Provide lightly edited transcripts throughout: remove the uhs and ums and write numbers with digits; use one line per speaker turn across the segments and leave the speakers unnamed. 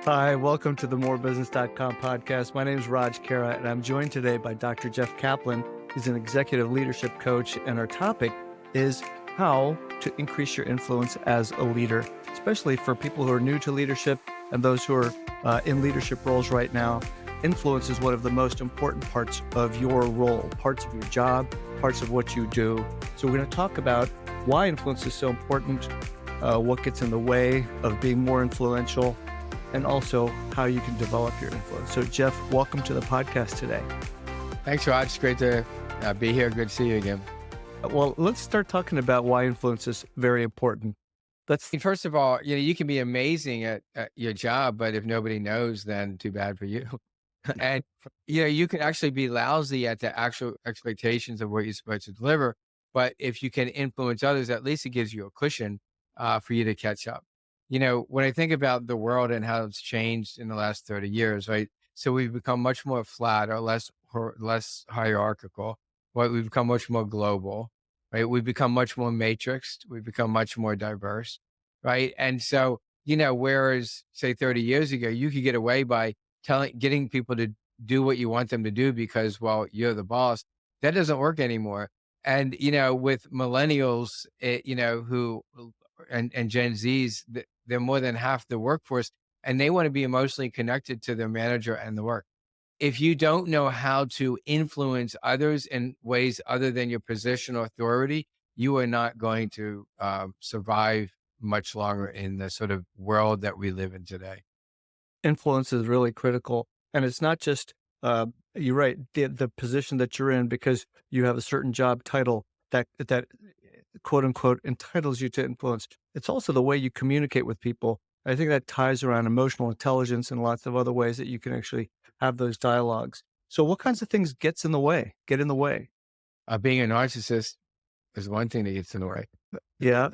Hi, welcome to the morebusiness.com podcast. My name is Raj Khera, and I'm joined today by Dr. Jeff Kaplan. He's an executive leadership coach, and our topic is how to increase your influence as a leader, especially for people who are new to leadership and those who are in leadership roles right now. Influence is one of the most important parts of your role, parts of your job, parts of what you do. So we're going to talk about why influence is so important, what gets in the way of being more influential, and also how you can develop your influence. So Jeff, welcome to the podcast today.
Thanks, Raj. It's great to be here. Good to see you again.
Well, let's start talking about why influence is very important.
First of all, you can be amazing at your job, but if nobody knows, then too bad for you. And, you can actually be lousy at the actual expectations of what you're supposed to deliver. But if you can influence others, at least it gives you a cushion for you to catch up. When I think about the world and how it's changed in the last 30 years, right? So we've become much more flat or less hierarchical, right? We've become much more global, right? We've become much more matrixed. We've become much more diverse, right? And so, whereas say 30 years ago, you could get away by getting people to do what you want them to do because, well, you're the boss. That doesn't work anymore. And, with millennials, and Gen Zs, they're more than half the workforce, and they want to be emotionally connected to their manager and the work. If you don't know how to influence others in ways other than your position or authority, you are not going to survive much longer in the sort of world that we live in today.
Influence is really critical. And it's not just, you're right, the position that you're in because you have a certain job title that quote unquote entitles you to influence. It's also the way you communicate with people. I think that ties around emotional intelligence and lots of other ways that you can actually have those dialogues. So what kinds of things get in the way?
Being a narcissist is one thing that gets in the way.
Yeah,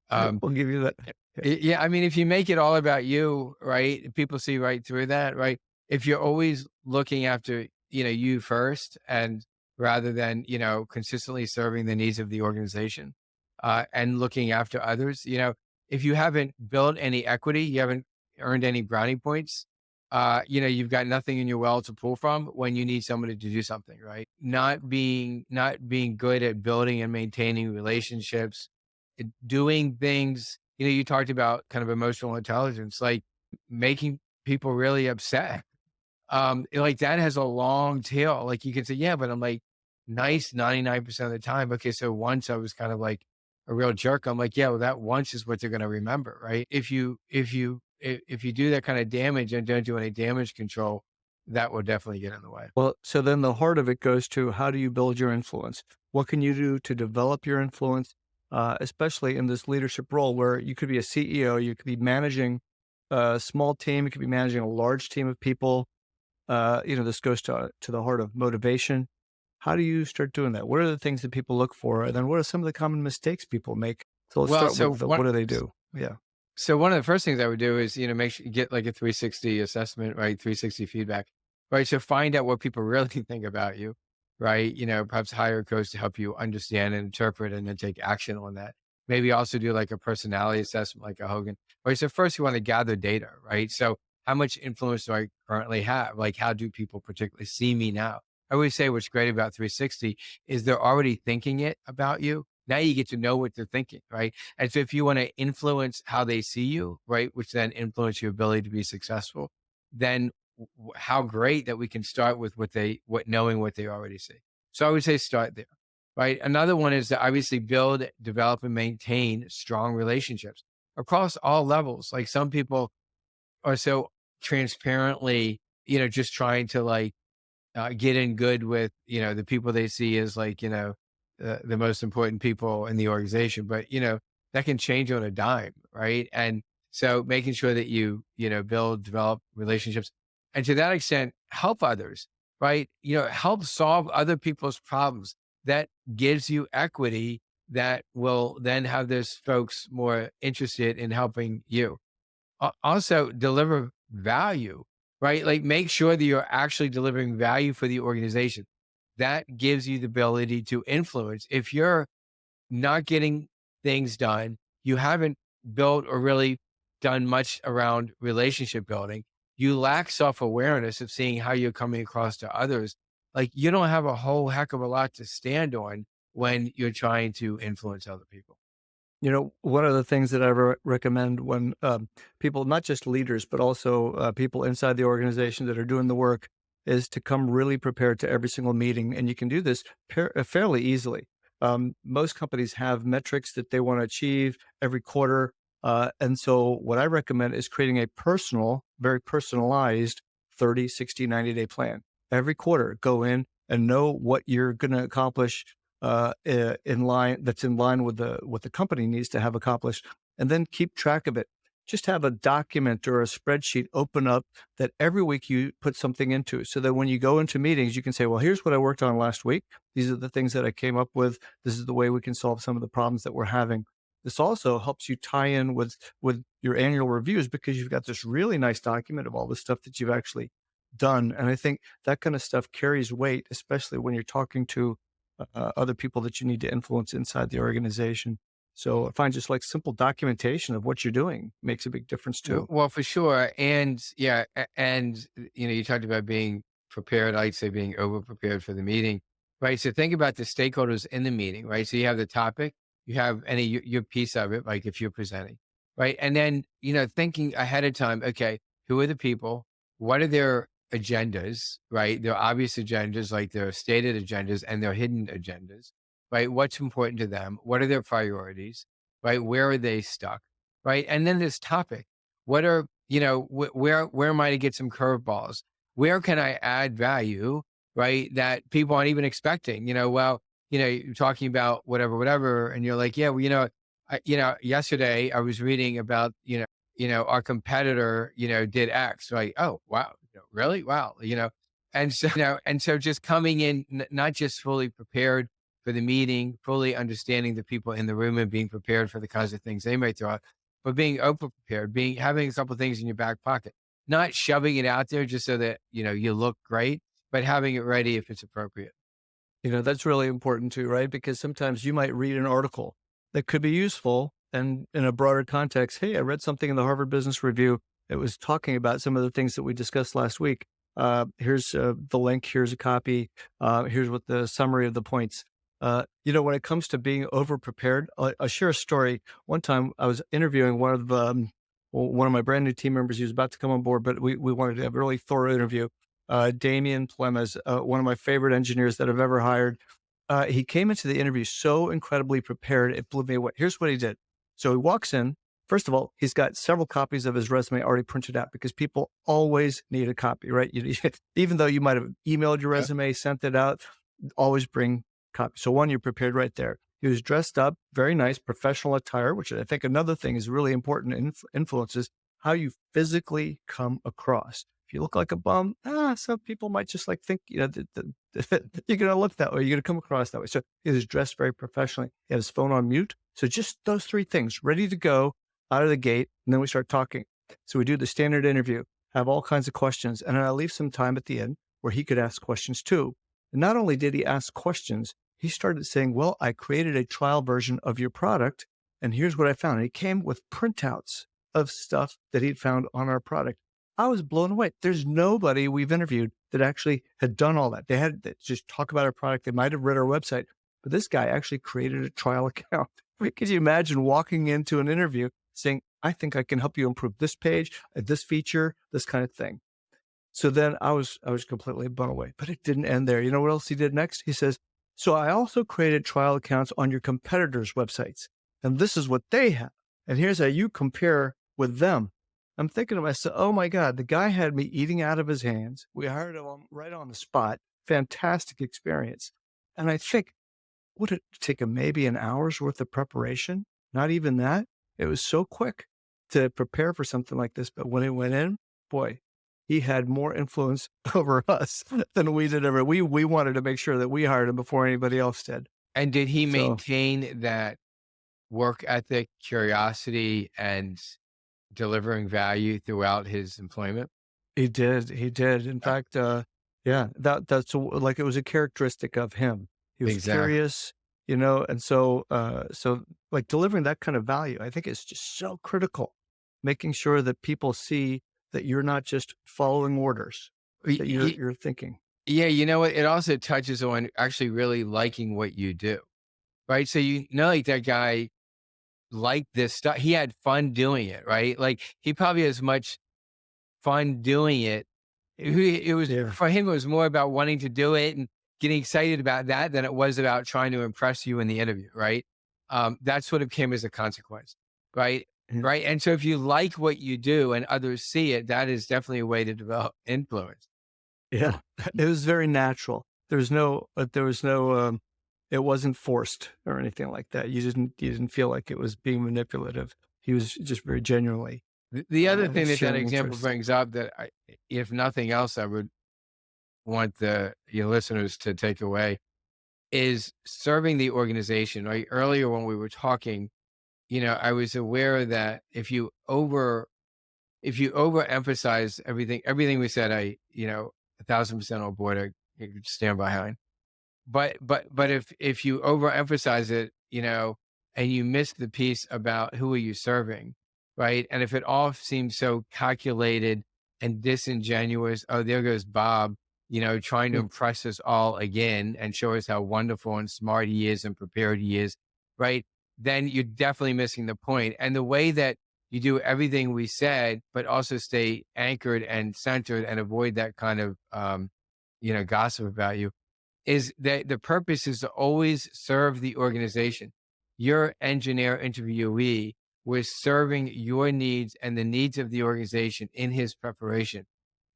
Um,
we'll give you that.
yeah, I mean, if you make it all about you, right, people see right through that, right? If you're always looking after, you first and rather than, consistently serving the needs of the organization and looking after others, if you haven't built any equity, you haven't earned any brownie points, you've got nothing in your well to pull from when you need somebody to do something, right? Not being good at building and maintaining relationships, doing things, you talked about kind of emotional intelligence, like making people really upset. Like that has a long tail. Like you can say, yeah, but I'm like nice 99% of the time. Okay. So once I was kind of like a real jerk. I'm like, yeah, well, that once is what they're going to remember. Right. If you do that kind of damage and don't do any damage control, that will definitely get in the way.
Well, so then the heart of it goes to how do you build your influence? What can you do to develop your influence, especially in this leadership role where you could be a CEO, you could be managing a small team, you could be managing a large team of people. This goes to the heart of motivation. How do you start doing that? What are the things that people look for? And then what are some of the common mistakes people make? So let's
Well,
start with what do they do? Yeah.
so one of the first things I would do is, make sure you get like a 360 assessment, right? 360 feedback, right? So find out what people really think about you, right? Perhaps hire a coach to help you understand and interpret and then take action on that. Maybe also do like a personality assessment, like a Hogan, right? So first you want to gather data, right? So how much influence do I currently have? Like, how do people particularly see me now? I always say what's great about 360 is they're already thinking it about you. Now you get to know what they're thinking, right? And so if you want to influence how they see you, right, which then influence your ability to be successful, then how great that we can start with knowing what they already see. So I would say start there, right? Another one is to obviously build, develop, and maintain strong relationships across all levels. Like some people are so transparently, just trying to like get in good with, the people they see as like, the most important people in the organization, but that can change on a dime. Right. And so making sure that build, develop relationships and to that extent, help others, right. Help solve other people's problems. That gives you equity that will then have those folks more interested in helping you. Also deliver value, right? Like make sure that you're actually delivering value for the organization. That gives you the ability to influence. If you're not getting things done, you haven't built or really done much around relationship building, you lack self-awareness of seeing how you're coming across to others. Like you don't have a whole heck of a lot to stand on when you're trying to influence other people.
One of the things that I recommend when people, not just leaders, but also people inside the organization that are doing the work, is to come really prepared to every single meeting. And you can do this fairly easily. Most companies have metrics that they want to achieve every quarter. And so, what I recommend is creating a personal, very personalized 30, 60, 90-day plan. Every quarter, go in and know what you're going to accomplish in line that's in line with the what the company needs to have accomplished, and then keep track of it. Just have a document or a spreadsheet open up that every week you put something into, so that when you go into meetings, you can say, "Well, here's what I worked on last week. These are the things that I came up with. This is the way we can solve some of the problems that we're having." This also helps you tie in with your annual reviews because you've got this really nice document of all the stuff that you've actually done. And I think that kind of stuff carries weight, especially when you're talking to other people that you need to influence inside the organization. So I find just like simple documentation of what you're doing makes a big difference too.
Well, for sure. And yeah, and you talked about being prepared. I'd say being over prepared for the meeting, right? So think about the stakeholders in the meeting, right? So you have the topic, you have any your piece of it, like if you're presenting, right? And then thinking ahead of time. Okay, who are the people? What are their agendas, right? Their obvious agendas, like their stated agendas and their hidden agendas, right? What's important to them? What are their priorities, right? Where are they stuck? Right. And then this topic, what are, where am I to get some curveballs? Where can I add value? Right. That people aren't even expecting, you're talking about whatever. And you're like, yeah, well, yesterday I was reading about, our competitor, did X, right? Oh, wow. Really? Wow. And so just coming in, not just fully prepared for the meeting, fully understanding the people in the room and being prepared for the kinds of things they might throw out, but being over prepared, having a couple of things in your back pocket, not shoving it out there just so that, you look great, but having it ready if it's appropriate.
That's really important too, right? Because sometimes you might read an article that could be useful and in a broader context. Hey, I read something in the Harvard Business Review. It was talking about some of the things that we discussed last week. Here's the link. Here's a copy. Here's what the summary of the points. When it comes to being over prepared, I'll share a story. One time I was interviewing one of my brand new team members. He was about to come on board, but we wanted to have a really thorough interview. Damian Plemas, one of my favorite engineers that I've ever hired. He came into the interview so incredibly prepared, it blew me away. Here's what he did. So he walks in. First of all, he's got several copies of his resume already printed out because people always need a copy, right? Even though you might have emailed your resume, sent it out, always bring copies. So one, you're prepared right there. He was dressed up, very nice, professional attire, which I think another thing is really important in influences how you physically come across. If you look like a bum, some people might just like think, you're going to look that way. You're going to come across that way. So he was dressed very professionally. He had his phone on mute. So just those three things ready to go out of the gate. And then we start talking. So we do the standard interview, have all kinds of questions. And then I leave some time at the end where he could ask questions too. And not only did he ask questions, he started saying, well, I created a trial version of your product. And here's what I found. And he came with printouts of stuff that he'd found on our product. I was blown away. There's nobody we've interviewed that actually had done all that. They had to just talk about our product. They might have read our website, but this guy actually created a trial account. Could you imagine walking into an interview saying, I think I can help you improve this page, this feature, this kind of thing. So then I was completely blown away, but it didn't end there. You know what else he did next? He says, so I also created trial accounts on your competitors' websites, and this is what they have. And here's how you compare with them. I'm thinking to myself, oh my God, the guy had me eating out of his hands. We hired him right on the spot. Fantastic experience. And I think, would it take him maybe an hour's worth of preparation? Not even that. It was so quick to prepare for something like this. But when it went in, boy, he had more influence over us than we did ever. We wanted to make sure that we hired him before anybody else did.
And did he
So
maintain that work ethic, curiosity, and delivering value throughout his employment?
he did. He did. In fact, yeah, that's like it was a characteristic of him. He was
Exactly.
curious, and so like delivering that kind of value, I think is just so critical. making sure that people see that you're not just following orders,
Y-
that
y-
you're thinking.
Yeah, you know what? It also touches on actually really liking what you do, right? So you know, like that guy liked this stuff. He had fun doing it, right? Like he probably has much fun doing it. It was
Yeah.
for him. It was more about wanting to do it and getting excited about that than it was about trying to impress you in the interview, right? That's what it came as a consequence, right?
Yeah.
Right. And so if you like what you do and others see it, that is definitely a way to develop influence.
Yeah. It was very natural. There was no, it wasn't forced or anything like that. You didn't feel like it was being manipulative. He was just very genuinely,
The other thing that that
sharing
example
interests.
brings up that if nothing else, I would want the your listeners to take away is serving the organization. Right. Earlier when we were talking, I was aware that if you overemphasize everything we said, 1,000% on board, I could stand behind. But if you overemphasize it, and you miss the piece about who are you serving, right? And if it all seems so calculated and disingenuous, oh, there goes Bob, trying to
Mm.
impress us all again and show us how wonderful and smart he is and prepared he is, right? Then you're definitely missing the point. And the way that you do everything we said, but also stay anchored and centered and avoid that kind of gossip about you is that the purpose is to always serve the organization. Your engineer interviewee was serving your needs and the needs of the organization in his preparation.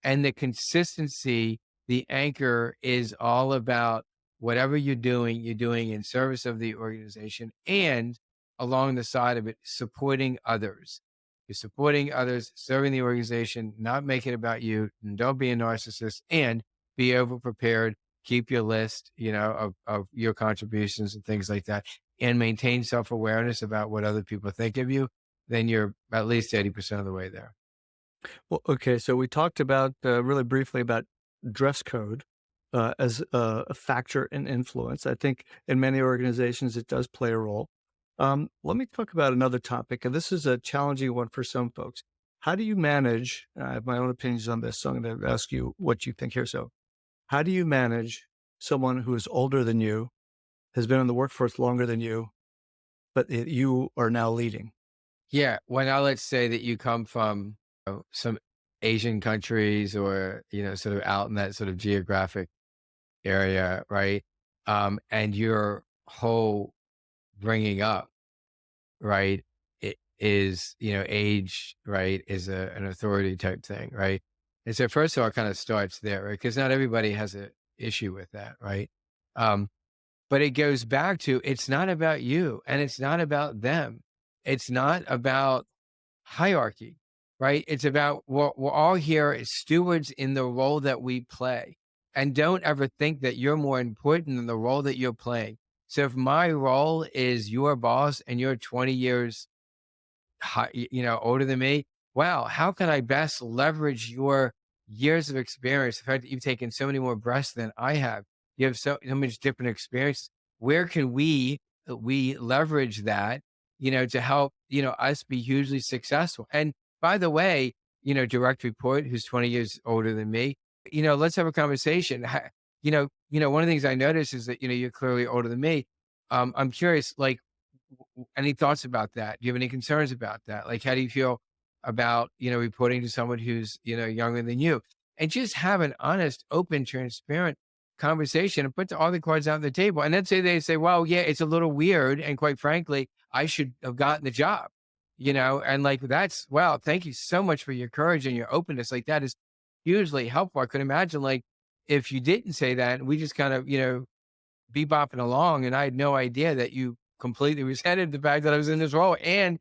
And the consistency, the anchor is all about whatever you're doing in service of the organization and along the side of it, supporting others. You're supporting others, serving the organization, not make it about you, and don't be a narcissist and be over prepared. Keep your list, of your contributions and things like that, and maintain self awareness about what other people think of you. Then you're at least 80% of the way there.
Well, okay, so we talked about really briefly about dress code as a factor in influence. I think in many organizations it does play a role. Let me talk about another topic, and this is a challenging one for some folks. How do you manage? I have my own opinions on this, so I'm going to ask you what you think here. So, how do you manage someone who is older than you, has been in the workforce longer than you, but you are now leading?
Yeah. Well, now let's say that you come from some Asian countries or, sort of out in that sort of geographic area, right? And your whole bringing up, right, it is, age, right, is an authority type thing, right? And so, first of all, it kind of starts there, right? Because not everybody has an issue with that, right? Um, but it goes back to it's not about you and it's not about them. It's not about hierarchy, right? It's about we're all here as stewards in the role that we play. And don't ever think that you're more important than the role that you're playing. So if my role is your boss and you're 20 years older than me, wow, how can I best leverage your years of experience? The fact that you've taken so many more breaths than I have, you have so much different experience. Where can we leverage that, to help, us be hugely successful? And by the way, direct report who's 20 years older than me, let's have a conversation. One of the things I noticed is that, you're clearly older than me. I'm curious, like, any thoughts about that? Do you have any concerns about that? Like, how do you feel about, reporting to someone who's, younger than you? And just have an honest, open, transparent conversation and put all the cards out on the table. And then they say, well, yeah, it's a little weird. And quite frankly, I should have gotten the job, and like, that's, wow, thank you so much for your courage and your openness. Like, that is hugely helpful. I could imagine, like, if you didn't say that and we just kind of, bebopping along, and I had no idea that you completely resented the fact that I was in this role and,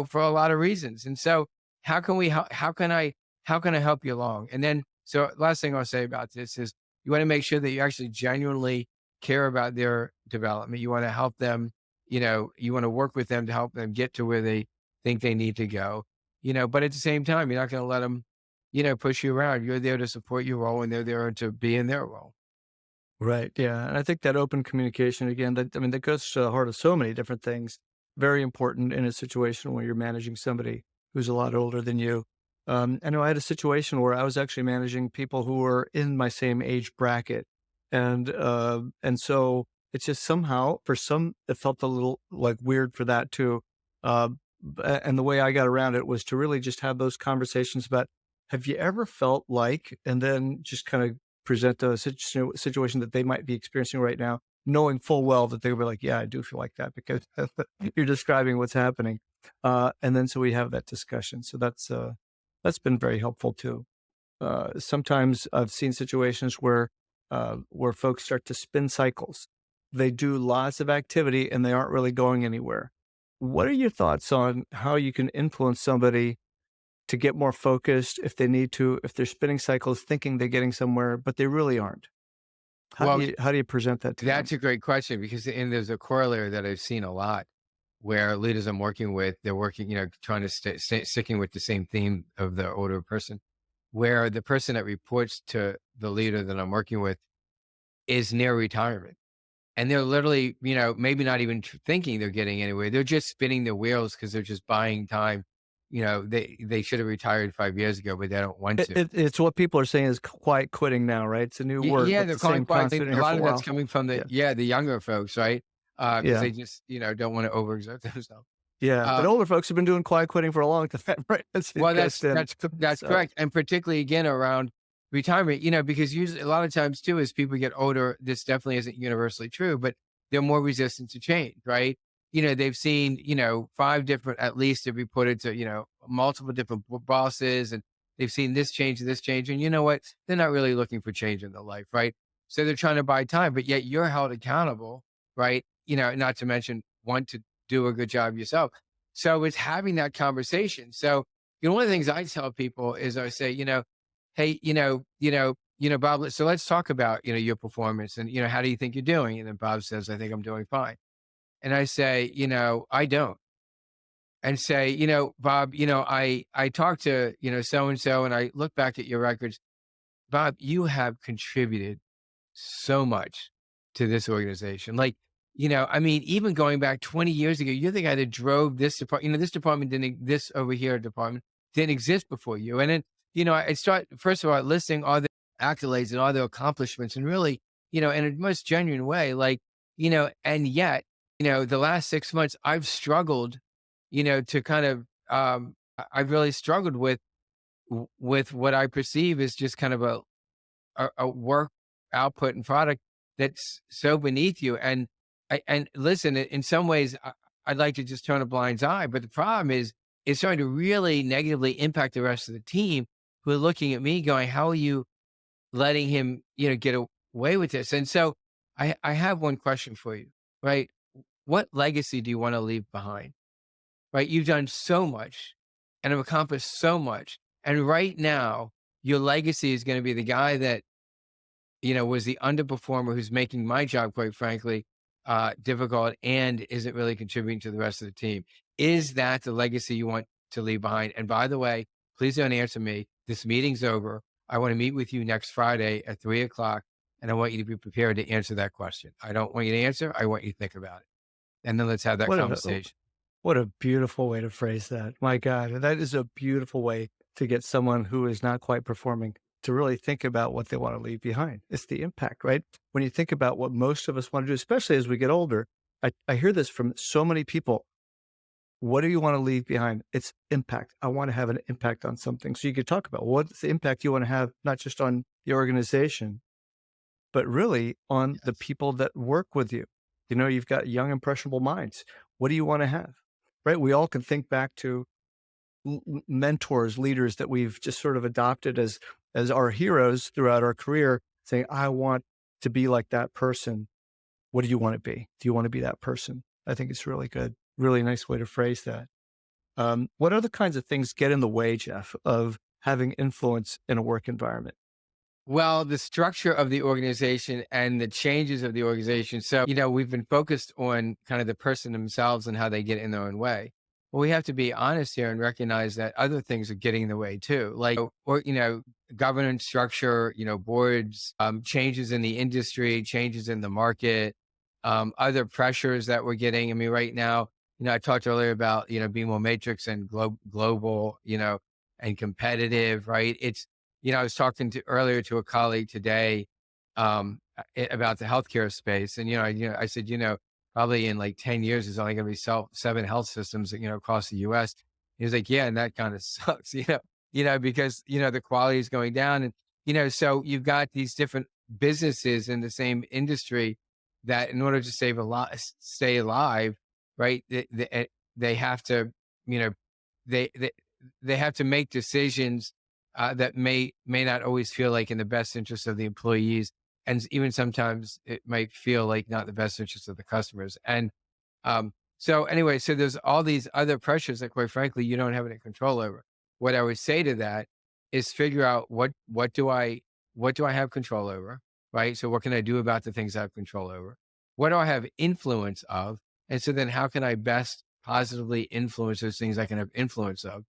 for a lot of reasons. And so how can we help? How can I help you along? And then, so last thing I'll say about this is you want to make sure that you actually genuinely care about their development. You want to help them, you want to work with them to help them get to where they think they need to go, but at the same time, you're not going to let them, push you around. You're there to support your role and they're there to be in their role.
Right. Yeah. And I think that open communication again, that goes to the heart of so many different things. Very important in a situation where you're managing somebody. who's a lot older than you. I know I had a situation where I was actually managing people who were in my same age bracket, and so it's just somehow for some it felt a little like weird for that too. Uh, and the way I got around it was to really just have those conversations about, have you ever felt like, and then just kind of present a situation that they might be experiencing right now, knowing full well that they were like, yeah, I do feel like that because you're describing what's happening. And then so we have that discussion. So that's been very helpful too. Sometimes I've seen situations where folks start to spin cycles. They do lots of activity and they aren't really going anywhere. What are your thoughts on how you can influence somebody to get more focused if they need to, if they're spinning cycles thinking they're getting somewhere, but they really aren't?
Well,
How do you present that to them?
that's a great question because and there's a corollary that I've seen a lot where leaders I'm working with, they're working, trying to sticking with the same theme of the older person, where the person that reports to the leader that I'm working with is near retirement. And they're literally, maybe not even thinking they're getting anywhere. They're just spinning their wheels because they're just buying time. They should have retired 5 years ago, but they don't want to.
It's what people are saying is quiet quitting now, right? It's a new word,
Yeah,
but
they're
the
calling
same
quiet. I think
concept in
a
here
lot
for a
of that's
while.
coming from
Yeah.
the younger folks, right? Because
Yeah.
they just, don't want to overexert themselves.
Yeah. But
Uh,
older folks have been doing quiet quitting for a long time, right? That's
well,
cast in.
that's
So,
correct, and particularly again around retirement, because usually a lot of times too, as people get older, this definitely isn't universally true, but they're more resistant to change, right? They've seen, five different, at least if we put it to, multiple different bosses, and they've seen this change and this change, and you know what? They're not really looking for change in their life, right? So they're trying to buy time, but yet you're held accountable, right? Not to mention want to do a good job yourself. So it's having that conversation. So, one of the things I tell people is I say, hey, Bob, so let's talk about, your performance and, how do you think you're doing? And then Bob says, I think I'm doing fine. And I say, I don't. And say, Bob, I talked to, so and so, and I look back at your records. Bob, you have contributed so much to this organization. Like, I mean, even going back 20 years ago, you're the guy that drove this department. This department this over here department didn't exist before you. And then, I start, first of all, listing all the accolades and all the accomplishments and really, in a most genuine way, like, and yet, the last 6 months, I've struggled, to kind of, I've really struggled with what I perceive as just kind of a work output and product that's so beneath you. And listen, in some ways, I'd like to just turn a blind eye, but the problem is it's starting to really negatively impact the rest of the team who are looking at me going, how are you letting him, get away with this? And so I have one question for you, right? What legacy do you want to leave behind? Right? You've done so much and have accomplished so much. And right now, your legacy is going to be the guy that was the underperformer who's making my job, quite frankly, difficult and isn't really contributing to the rest of the team. Is that the legacy you want to leave behind? And by the way, please don't answer me. This meeting's over. I want to meet with you next Friday at 3 o'clock, and I want you to be prepared to answer that question. I don't want you to answer. I want you to think about it. And then let's have that
what a
conversation.
what a beautiful way to phrase that. My God, that is a beautiful way to get someone who is not quite performing to really think about what they want to leave behind. It's the impact, right? When you think about what most of us want to do, especially as we get older, I hear this from so many people. What do you want to leave behind? It's impact. I want to have an impact on something. So you could talk about what's the impact you want to have, not just on the organization, but really on the
Yes.
people that work with you. You've got young, impressionable minds. What do you want to have? Right? We all can think back to mentors, leaders that we've just sort of adopted as our heroes throughout our career, saying, I want to be like that person. What do you want to be? Do you want to be that person? I think it's really good. Really nice way to phrase that. What other kinds of things get in the way, Jeff, of having influence in a work environment?
Well, the structure of the organization and the changes of the organization. So, we've been focused on kind of the person themselves and how they get in their own way. Well, we have to be honest here and recognize that other things are getting in the way too, like, or, governance structure, boards, changes in the industry, changes in the market, other pressures that we're getting. I mean, right now, I talked earlier about, being more matrix and global, and competitive, right? I was talking to earlier to a colleague today, about the healthcare space. And, I said, probably in like 10 years, there's only going to be 7 health systems, across the US. He was like, yeah, and that kind of sucks, because, the quality is going down. And, so you've got these different businesses in the same industry that in order to stay alive, right? They have to, you know, they, they, they have to make decisions that may not always feel like in the best interest of the employees. And even sometimes it might feel like not the best interest of the customers. And so anyway, so there's all these other pressures that quite frankly, you don't have any control over. What I would say to that is figure out what do I have control over, right? So what can I do about the things I have control over? What do I have influence of? And so then how can I best positively influence those things I can have influence of?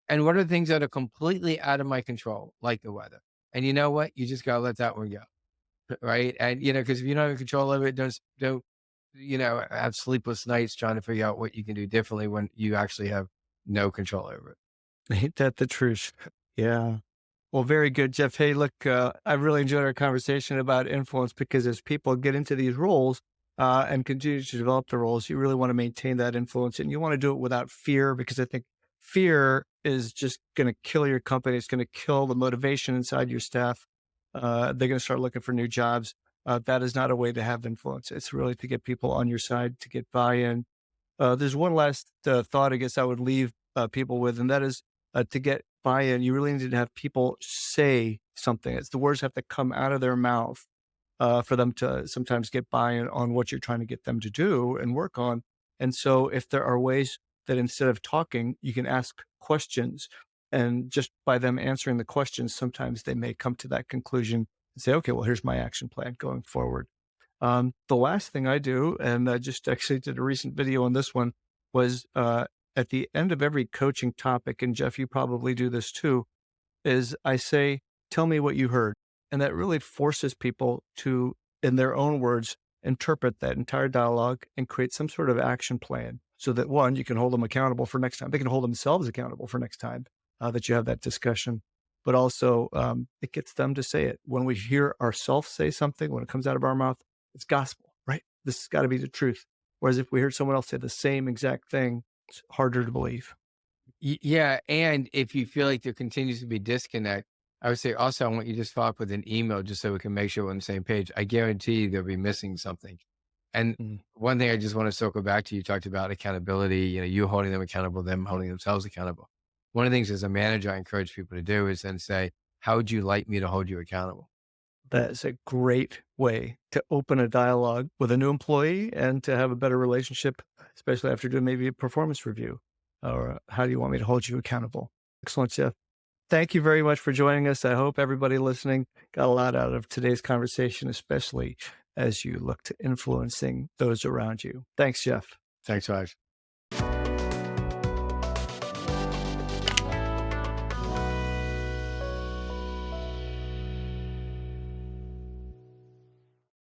And what are the things that are completely out of my control, like the weather? And you know what? You just gotta let that one go. Right. And because if you don't have control over it, don't have sleepless nights trying to figure out what you can do differently when you actually have no control over it.
Ain't that the truth? Yeah. Well, very good, Jeff. Hey, look, I really enjoyed our conversation about influence because as people get into these roles and continue to develop the roles, you really want to maintain that influence and you want to do it without fear because I think fear is just going to kill your company. It's going to kill the motivation inside your staff. They're going to start looking for new jobs. That is not a way to have influence. It's really to get people on your side, to get buy-in. There's one last thought I guess I would leave people with, and that is to get buy-in, you really need to have people say something. It's the words have to come out of their mouth for them to sometimes get buy-in on what you're trying to get them to do and work on. And so if there are ways that instead of talking, you can ask questions and just by them answering the questions, sometimes they may come to that conclusion and say, okay, well, here's my action plan going forward. The last thing I do, and I just actually did a recent video on this one, was at the end of every coaching topic, and Jeff, you probably do this too, is I say, tell me what you heard. And that really forces people to, in their own words, interpret that entire dialogue and create some sort of action plan so that one, you can hold them accountable for next time. They can hold themselves accountable for next time that you have that discussion. But also, it gets them to say it. When we hear ourselves say something, when it comes out of our mouth, it's gospel, right? This has got to be the truth. Whereas if we heard someone else say the same exact thing, it's harder to believe.
Yeah. And if you feel like there continues to be disconnect, I would say also, I want you to just follow up with an email just so we can make sure we're on the same page. I guarantee you they'll be missing something. And
Mm.
one thing I just want to circle back to, you talked about accountability, you holding them accountable, them holding themselves accountable. One of the things as a manager, I encourage people to do is then say, how would you like me to hold you accountable?
That is a great way to open a dialogue with a new employee and to have a better relationship, especially after doing maybe a performance review. Or how do you want me to hold you accountable? Excellent, Jeff. Thank you very much for joining us. I hope everybody listening got a lot out of today's conversation, especially as you look to influencing those around you. Thanks, Jeff.
Thanks, Raj.